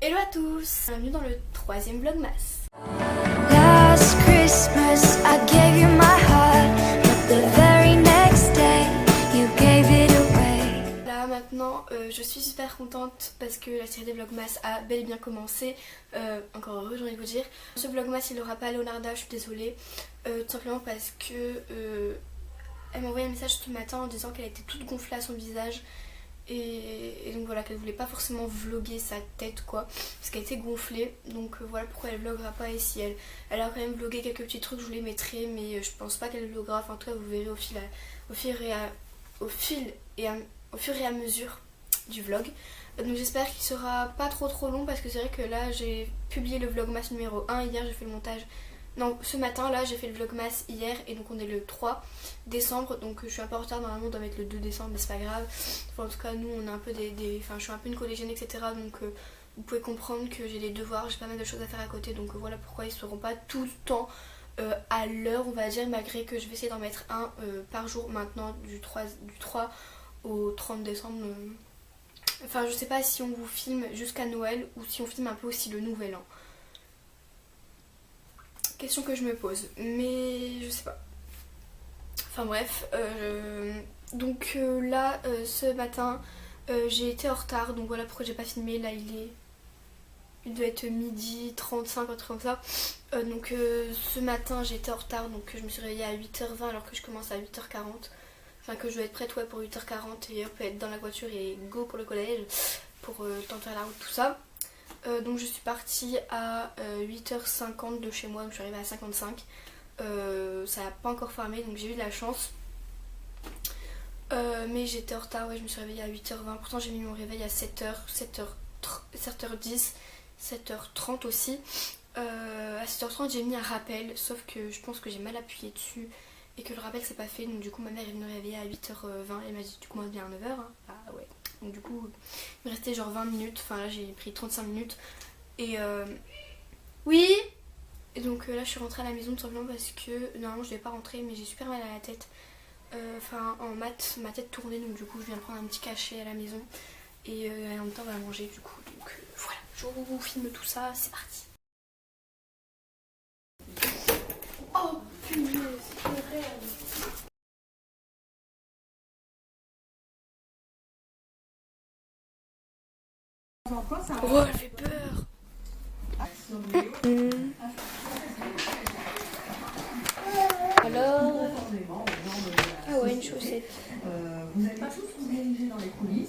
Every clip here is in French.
Hello à tous, bienvenue dans le troisième vlogmas. Last Christmas I gave you my heart, but the very next day you gave it away. Là maintenant je suis super contente parce que la série des vlogmas a bel et bien commencé. Encore heureux, j'ai envie de vous dire. Ce vlogmas il n'aura pas Leonarda, je suis désolée. Tout simplement parce que elle m'a envoyé un message ce matin en disant qu'elle était toute gonflée à son visage. Et donc voilà, qu'elle voulait pas forcément vlogger sa tête quoi, parce qu'elle était gonflée. Donc voilà pourquoi elle vloggera pas ici. Elle a quand même vlogué quelques petits trucs, je vous les mettrai, mais je pense pas qu'elle vloggera. Enfin en tout cas vous verrez au fur et à mesure du vlog. Donc j'espère qu'il sera pas trop long, parce que c'est vrai que là j'ai publié le vlogmas numéro 1 hier, j'ai fait le montage. Non, ce matin là j'ai fait le vlogmas hier et donc on est le 3 décembre, donc je suis un peu en retard, normalement on doit mettre le 2 décembre mais c'est pas grave. Enfin, en tout cas nous on est un peu enfin je suis un peu une collégienne etc, donc vous pouvez comprendre que j'ai des devoirs, j'ai pas mal de choses à faire à côté, donc voilà pourquoi ils seront pas tout le temps à l'heure on va dire, malgré que je vais essayer d'en mettre un par jour maintenant du 3 au 30 décembre. Enfin je sais pas si on vous filme jusqu'à Noël ou si on filme un peu aussi le nouvel an. Question que je me pose, mais je sais pas. Enfin bref, donc là ce matin j'ai été en retard, donc voilà pourquoi j'ai pas filmé. Là il doit être midi 35, un truc comme ça. Donc ce matin j'ai été en retard, donc je me suis réveillée à 8h20 alors que je commence à 8h40. Enfin que je dois être prête ouais, pour 8h40 et hop être dans la voiture et go pour le collège, pour tenter la route tout ça. Donc je suis partie à 8h50 de chez moi, je suis arrivée à 55. Ça n'a pas encore fermé donc j'ai eu de la chance. Mais j'étais en retard, ouais, je me suis réveillée à 8h20. Pourtant j'ai mis mon réveil à 7h, 7h10, 7h30 aussi. À 7h30 j'ai mis un rappel, sauf que je pense que j'ai mal appuyé dessus et que le rappel s'est pas fait. Donc du coup ma mère est venue me réveiller à 8h20. Elle m'a dit du coup moi bien à 9h. Hein. Ah ouais. Donc du coup il me restait genre 20 minutes, enfin là j'ai pris 35 minutes et oui. Et donc là je suis rentrée à la maison tout simplement parce que normalement je devais pas rentrer mais j'ai super mal à la tête. Enfin en maths, ma tête tournait, donc du coup je viens prendre un petit cachet à la maison et en même temps on va manger du coup. Donc voilà, je vous filme tout ça, c'est parti. Oh punaise, c'est vrai. Oh, elle fait peur. Alors, ah ouais, une chaussette. Vous n'allez pas tous vous diriger dans les coulisses.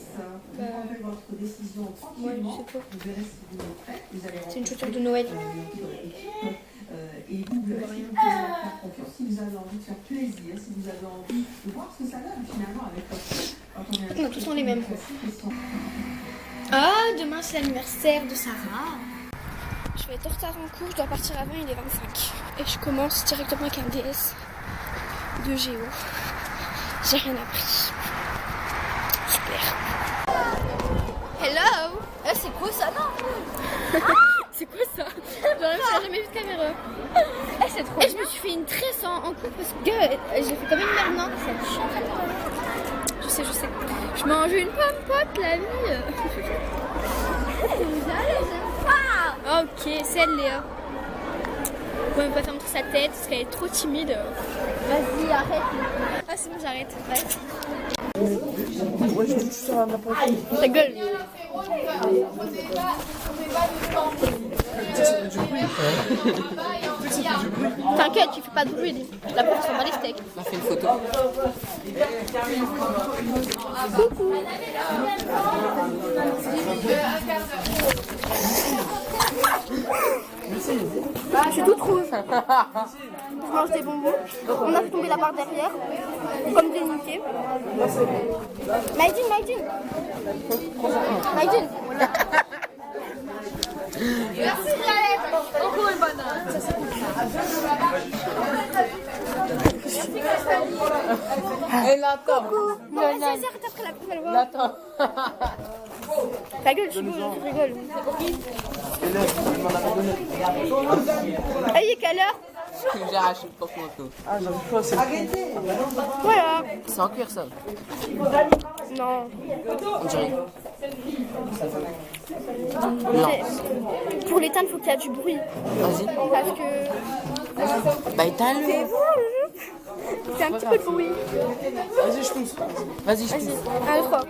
Vous prendrez votre décision tranquillement. Ouais, vous verrez si vous êtes prêts. Vous allez c'est une chaussette de Noël. Et vous verrez si vous pouvez leur faire confiance, si vous avez envie de faire plaisir, si vous avez envie de voir ce que ça donne finalement avec quand on est. Non, tous sont les mêmes. Ah, demain c'est l'anniversaire de Sarah. Je vais être en retard en cours, je dois partir avant, il est 25. Et je commence directement avec un DS de Géo. J'ai rien appris. Super. Hello. C'est quoi ça, non? C'est quoi ça? J'aurais jamais vu de caméra. C'est trop Et je me suis fait une tresse en cours parce que j'ai fait comme une merde, non? Je sais. Je mange une pomme pote la nuit. Ok, c'est elle Léa. On va pas faire montrer sa tête parce qu'elle est trop timide. Vas-y, arrête. Ah c'est bon, j'arrête. Bref. Ouais, je touche ça à ma poitrine. Ta gueule. T'inquiète, tu fais pas de bruit. La porte s'en bat les steaks. On a fait une photo. Coucou. Je suis toute rouge. Je mange des bonbons. On a fait tomber la barre derrière. Comme des niqués. Maïdine. Merci, Violette. Encore une banane. Elle l'attend. Vas-y, arrête après la pub, elle voit. L'attend. Ta gueule, je rigole. Il est quelle heure? J'ai arraché le porte-manteau. Ah, j'arrive pas à s'arrêter. Voilà. C'est en cuir ça. Non. On dirait. Pour l'éteindre, il faut qu'il y ait du bruit. Vas-y. Parce que Bah éteins-le. c'est un petit peu de bruit. Vas-y, je pousse. Vas-y, je pousse. 1, 2, 3.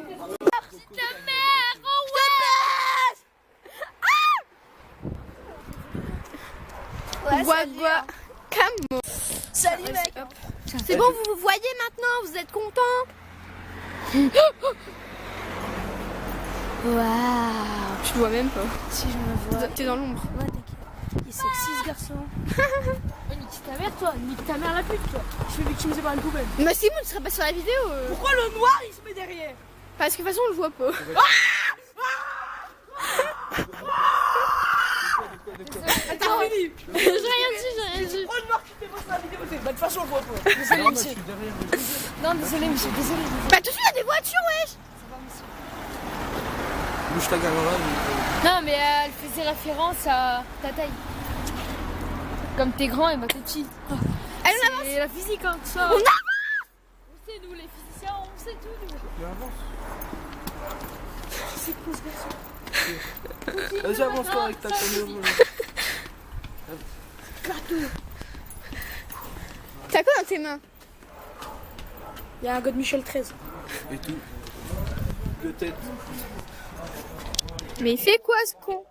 Salut mec. C'est bon, vous vous voyez maintenant, vous êtes contents? Waouh. Tu le vois même pas. Si je me vois. T'es dans l'ombre. Ouais, t'inquiète. Il est sexy ce garçon. Nique ta mère toi, nique ta mère la pute toi. Je suis victimisé par une poubelle. Mais c'est bon, tu serais pas sur la vidéo. Pourquoi le noir il se met derrière? Parce que de toute façon, on le voit pas. Attends, Philippe. J'ai rien dit. Oh le noir qui fait sur la vidéo, bah de toute façon on le voit pas. Désolé monsieur. Non désolé monsieur, désolé. Bah tout de suite, il y a des voitures, wesh. Bouge ta caméra. Non mais elle faisait référence à ta taille. Comme t'es grand et bah t'es petit. Allez, on avance. C'est la physique hein, tout ça. On avance. On sait nous les physiciens, on sait tout nous. C'est quoi ce garçon? Vas-y, avance-toi avec ta caméra. T'as quoi dans tes mains? Il y a un gars de Michel 13. Et tout. Peut-être. Mais il fait quoi ce con?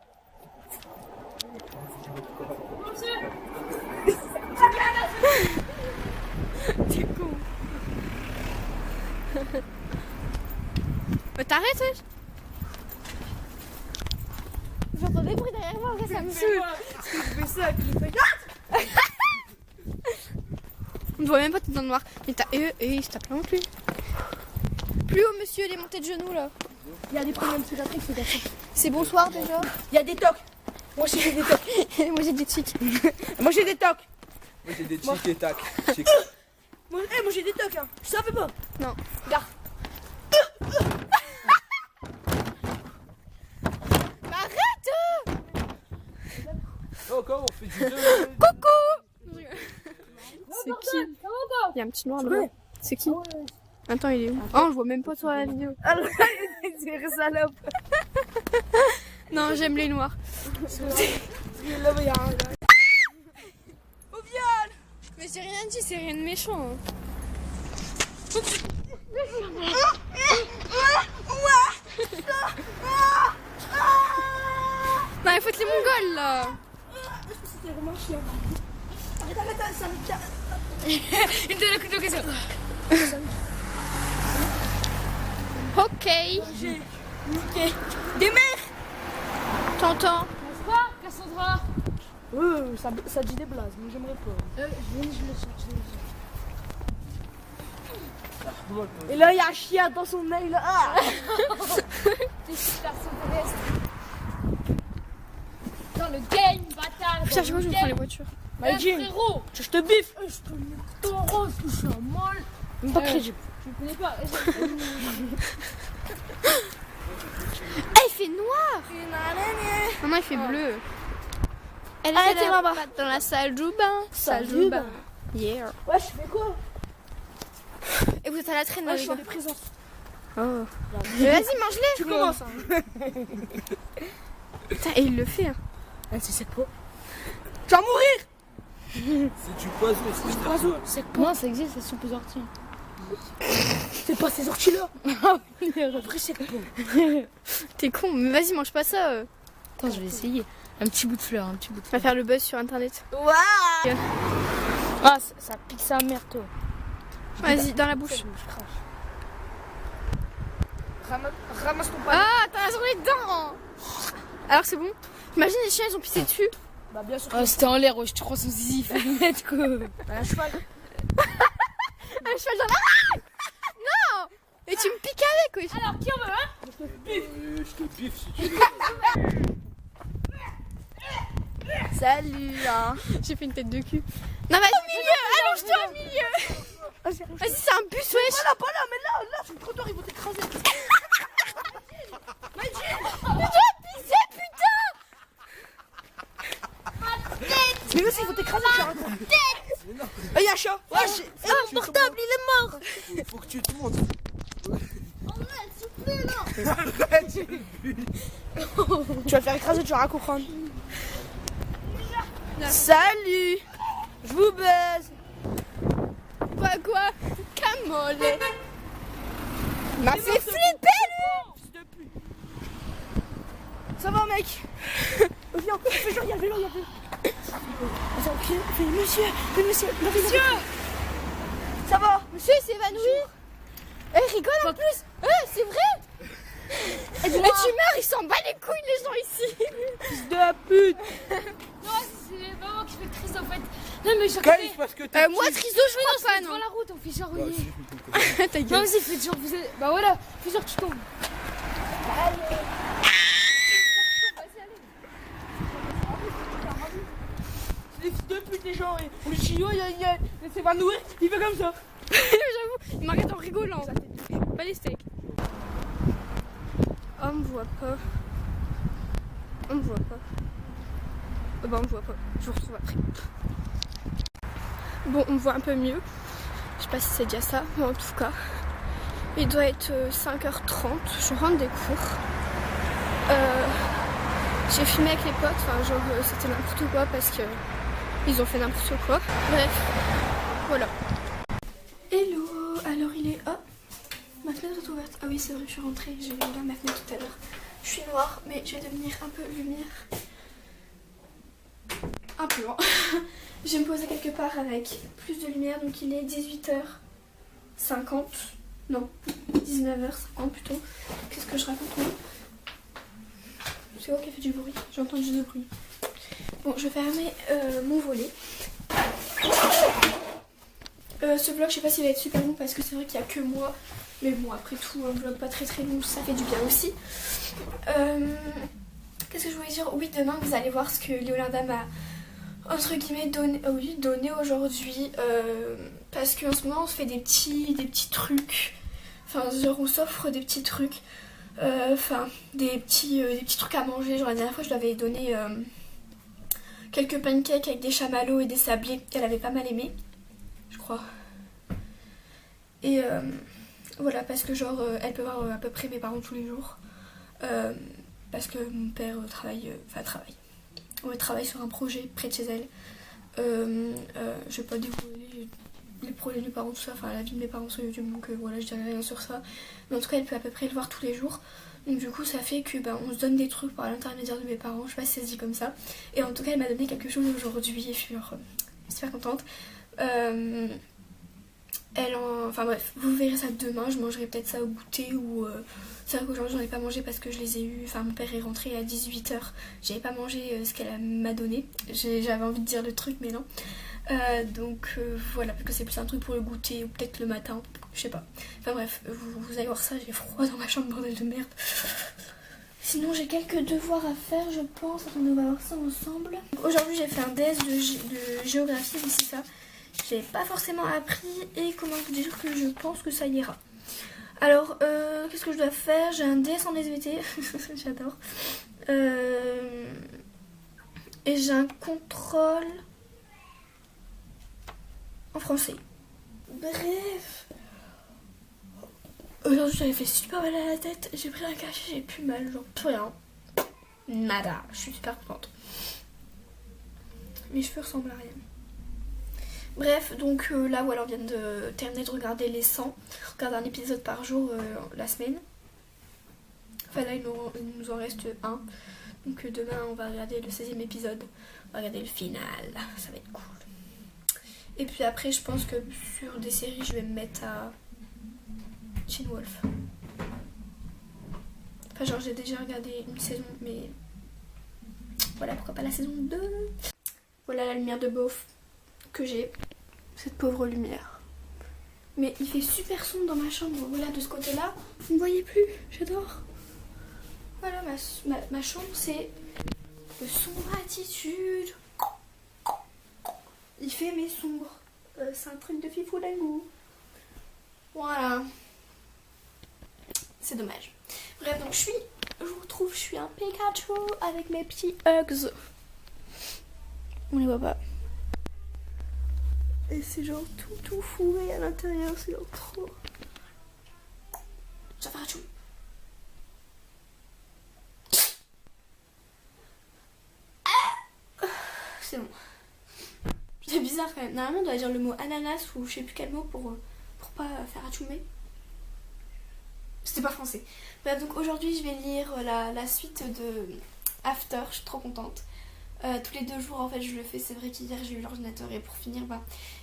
T'es con. Mais t'arrêtes, wesh. J'entends des bruits derrière moi, ça me saoule. Je fais ça et puis je fais. On ne voit même pas, t'es dans le noir. Mais t'as. il se tape là non plus. Plus haut, monsieur, il est monté de genoux là. Il y a des problèmes psychiatriques ce garçon. C'est bonsoir déjà. Il y a des tocs. Moi j'ai des tocs. Moi j'ai des tics. Moi j'ai des tocs. Moi j'ai des tics et tac. Moi j'ai des tocs hein. Je savais pas. Non. Regarde. Mais arrête. Oh, comment on fait du jeu? Coucou. C'est qui? Il y a un petit noir là. C'est qui? Attends, il est où? Oh, on le voit même pas sur la vidéo. C'est salope. Non, j'aime les noirs. Là-bas il y a un gars. Au viol. Mais j'ai rien dit, c'est rien de méchant. Hein. Non, il faut être les mongols là. C'était vraiment chiant. Arrête, ça me casse. Il te donne le couteau que ça. Ok. J'ai niqué des mères. T'entends? N'est-ce pas, Cassandra? Ça dit des blazes, mais j'aimerais pas. Je le cherche. Et là, il y a un chien dans son œil là. Ah. T'es super terrestre. Dans le game, bâtard. Putain, je vois, je me prends les voitures. My Jim, frérot, je te biffe. Je te mets ton rose, je suis un molle. Même pas crédible. Je ne connais pas. Il fait noir. Maman, il fait bleu. Elle Arrêtez est là-bas. dans la salle du bain. Salle du bain. Yeah. Ouais, je fais quoi? Et vous êtes à la traîne, Ouais, là, je les suis en gars. présence. Oh. Mais vas-y, mange-les. Tu commences. Hein. Putain, et il le fait. Hein. C'est sec pas. Tu vas mourir. C'est du poison, c'est du poison. Sec pas. Non, ça existe, c'est soupe aux orties. C'est pas ces orties-là. Après, sec pas. T'es con, mais vas-y, mange pas ça. Attends, je vais essayer. Un petit bout de fleur, un petit bout de On va faire le buzz sur internet. Waouh. Ah, ça pique sa mère, toi. Vas-y, dans la bouche. Je crache. Ramasse ton panier. Ah, t'as raison les dents. Alors c'est bon. Imagine les chiens, ils ont pissé dessus. Bah, bien sûr. Ah, c'était en l'air, ouais, je te crois son zizi, il faut le mettre quoi. Un cheval. Un cheval dans la... Non. Et tu me piques avec, oui. Alors, qui en veut, hein? Je te biffe si tu veux. Salut, hein. J'ai fait une tête de cul. Non, vas-y, au milieu. Allonge-toi au milieu. Vas-y, c'est un bus, wesh. Voilà, pas là, mais là, sur le trottoir, ils vont t'écraser. Mais tu dois pisser, putain. Mais aussi, ils vont t'écraser, chat. Il y a un chat. Ouais, Ah, mon portable, il est mort. Faut que tu te montres. Oh, s'il te plaît, là. Tu vas te faire écraser, tu vas rien comprendre. Salut. Je vous baise. Quoi Camole. M'a fait flipper lui. Ça va mec. Viens, fais genre, il y a le vélo, il y a le vélo. Fais monsieur. Ça va? Monsieur il s'est évanoui. Eh rigole en plus. C'est vrai. Et tu meurs, il s'en bat les couilles les gens ici. Fils de la pute. Non, c'est maman qui fait crise en fait. Non, mais j'ai Kalice, parce que t'es Moi Triso je crois pas devant non. la route, on fait genre. Bah, oui. si, Ta Non, gueule. vas-y, fais genre, vous êtes. Bah voilà, fais genre, tu tombes. C'est des fils de pute les gens. On lui dit, il s'évanouir, il fait comme ça. J'avoue, il m'arrête en rigolant. Pas les steaks. Oh, on me voit pas. On me voit pas. Oh, bah, on me voit pas. Je vous retrouve après. Bon, on me voit un peu mieux. Je sais pas si c'est déjà ça, mais en tout cas, il doit être 5h30. Je rentre des cours. J'ai filmé avec les potes. Enfin, genre, c'était n'importe quoi parce que ils ont fait n'importe quoi. Bref, voilà. Hello. Alors, il est. Oh, ma fenêtre est ouverte. Ah oui, c'est vrai, je suis rentrée. J'ai ouvert ma fenêtre tout à l'heure. Je suis noire, mais je vais devenir un peu lumière. Un peu, hein. Je vais me poser quelque part avec plus de lumière. Donc, il est 18h50. Non, 19h50 plutôt. Qu'est-ce que je raconte moi? C'est quoi qui fait du bruit? J'entends du bruit. Bon, je vais fermer mon volet. Ce vlog, je sais pas s'il va être super long parce que c'est vrai qu'il n'y a que moi. Mais bon, après tout, un vlog pas très long, ça fait du bien aussi. Qu'est-ce que je voulais dire? Oui, demain, vous allez voir ce que Yolanda m'a, entre guillemets, donné aujourd'hui. Parce qu'en ce moment, on se fait des petits trucs. Enfin, genre, on s'offre des petits trucs. Enfin, des petits trucs à manger. Genre, la dernière fois, je lui avais donné quelques pancakes avec des chamallows et des sablés. Elle avait pas mal aimé, je crois. Et voilà, parce que genre, elle peut voir à peu près mes parents tous les jours. Parce que mon père travaille. On travaille sur un projet près de chez elle. Je vais pas dévoiler les projets de mes parents, tout ça, enfin la vie de mes parents sur YouTube, donc voilà, je dirais rien sur ça. Mais en tout cas, elle peut à peu près le voir tous les jours. Donc du coup, ça fait que on se donne des trucs par l'intermédiaire de mes parents, je sais pas si ça se dit comme ça. Et en tout cas, elle m'a donné quelque chose aujourd'hui et je suis super contente. Enfin bref, vous verrez ça demain, je mangerai peut-être ça au goûter ou... C'est vrai qu'aujourd'hui j'en ai pas mangé parce que je les ai eu, enfin mon père est rentré à 18h, j'avais pas mangé ce qu'elle m'a donné, j'avais envie de dire le truc mais non. Donc voilà, parce que c'est plus un truc pour le goûter ou peut-être le matin, je sais pas. Enfin bref, vous allez voir ça, j'ai froid dans ma chambre, bordel de merde. Sinon j'ai quelques devoirs à faire je pense, attendez on va voir ça ensemble. Aujourd'hui j'ai fait un DS de géographie, mais c'est ça. J'ai pas forcément appris et comment vous dire que je pense que ça ira. Alors, qu'est-ce que je dois faire? J'ai un DS en SVT, j'adore. Et j'ai un contrôle en français. Bref. Aujourd'hui, j'avais fait super mal à la tête. J'ai pris un cachet, j'ai plus mal, genre plus rien. Nada, je suis super contente. Mes cheveux ressemblent à rien. Bref, donc là, voilà, on vient de terminer de regarder les 100. On regarde un épisode par jour la semaine. Enfin là, il nous en reste un. Donc demain, on va regarder le 16e épisode. On va regarder le final. Ça va être cool. Et puis après, je pense que sur des séries, je vais me mettre à Teen Wolf. Enfin, genre, j'ai déjà regardé une saison, mais voilà, pourquoi pas la saison 2. Voilà la lumière de beauf que j'ai, cette pauvre lumière. Mais il fait super sombre dans ma chambre. Voilà, de ce côté-là, vous ne voyez plus, j'adore. Voilà, ma chambre, c'est de sombre attitude. Il fait mes sombres. C'est un truc de fifou d'angou. Voilà. C'est dommage. Bref, donc je vous retrouve, je suis un Pikachu avec mes petits Hugs. On les voit pas. Et c'est genre tout fourré à l'intérieur, c'est genre trop. Ça va, chou. c'est bon. C'est bizarre quand même. Normalement on doit dire le mot ananas ou je sais plus quel mot pour pas faire achoumer. C'était pas français. Bref, donc aujourd'hui je vais lire la suite de After, je suis trop contente. Tous les 2 jours en fait je le fais. C'est vrai qu'hier j'ai eu l'ordinateur et pour finir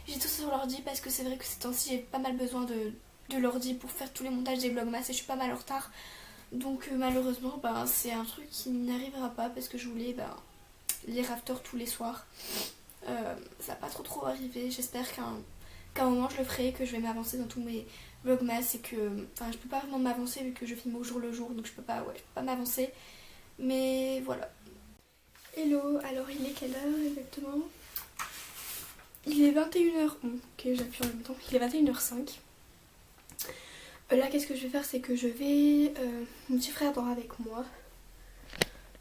j'ai tout sur l'ordi parce que c'est vrai que ces temps-ci j'ai pas mal besoin de l'ordi pour faire tous les montages des vlogmas et je suis pas mal en retard. Donc malheureusement c'est un truc qui n'arrivera pas parce que je voulais lire After tous les soirs. Ça va pas trop arriver. J'espère qu'à un moment je le ferai, que je vais m'avancer dans tous mes vlogmas et que je peux pas vraiment m'avancer vu que je filme au jour le jour, donc je peux pas m'avancer, mais voilà. Hello, alors il est quelle heure exactement? Il est 21h. Ok, j'appuie en même temps. Il est 21h05. Là qu'est-ce que je vais faire, c'est que je vais mon petit frère dort avec moi.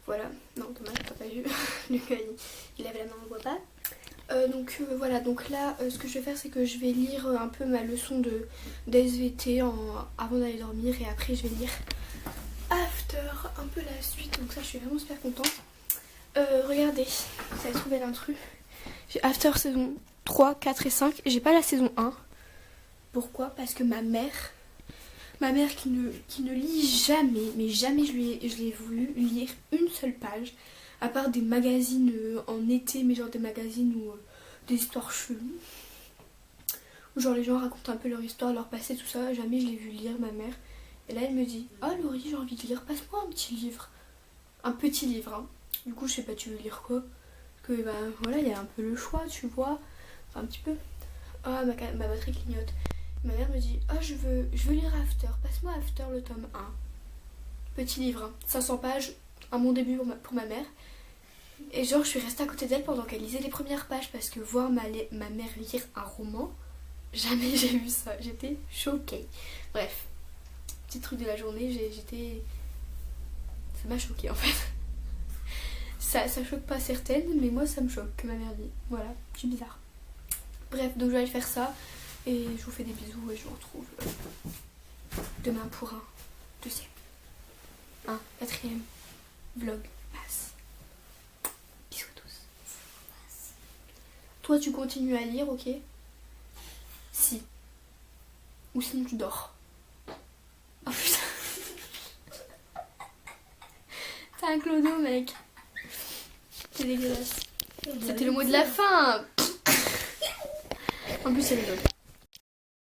Voilà, non dommage t'as pas vu. Lui il lève la main, on voit pas. Voilà, donc là ce que je vais faire c'est que je vais lire un peu ma leçon de SVT avant d'aller dormir et après je vais lire After, un peu la suite, donc ça je suis vraiment super contente. Regardez, vous avez trouvé l'intrus. J'ai After saison 3, 4 et 5, j'ai pas la saison 1. Pourquoi? Parce que ma mère qui ne lit jamais, mais jamais je l'ai voulu lire une seule page. À part des magazines en été, mais genre des magazines ou des histoires cheloues. Où genre les gens racontent un peu leur histoire, leur passé, tout ça. Jamais je l'ai vu lire, ma mère. Et là elle me dit: ah Laurie, j'ai envie de lire, passe-moi un petit livre. Un petit livre, hein. Du coup je sais pas, tu veux lire quoi? Parce que voilà, il y a un peu le choix, tu vois. Enfin un petit peu. Ah ma batterie clignote. Ma mère me dit: ah je veux lire After, passe-moi After le tome 1. Petit livre, hein. 500 pages, à mon début pour ma mère. Et genre je suis restée à côté d'elle pendant qu'elle lisait les premières pages parce que voir ma mère lire un roman, jamais j'ai vu ça, j'étais choquée. Bref, petit truc de la journée, ça m'a choquée en fait. Ça choque pas certaines, mais moi ça me choque que ma mère lit. Voilà, c'est bizarre. Bref, donc je vais aller faire ça et je vous fais des bisous et je vous retrouve demain pour un 4e vlog. Bisous à tous. Toi tu continues à lire, ok? Si. Ou sinon tu dors. Oh putain. T'as un clodo mec. C'est dégueulasse. C'était le mot de la fin. En plus c'est rigolo.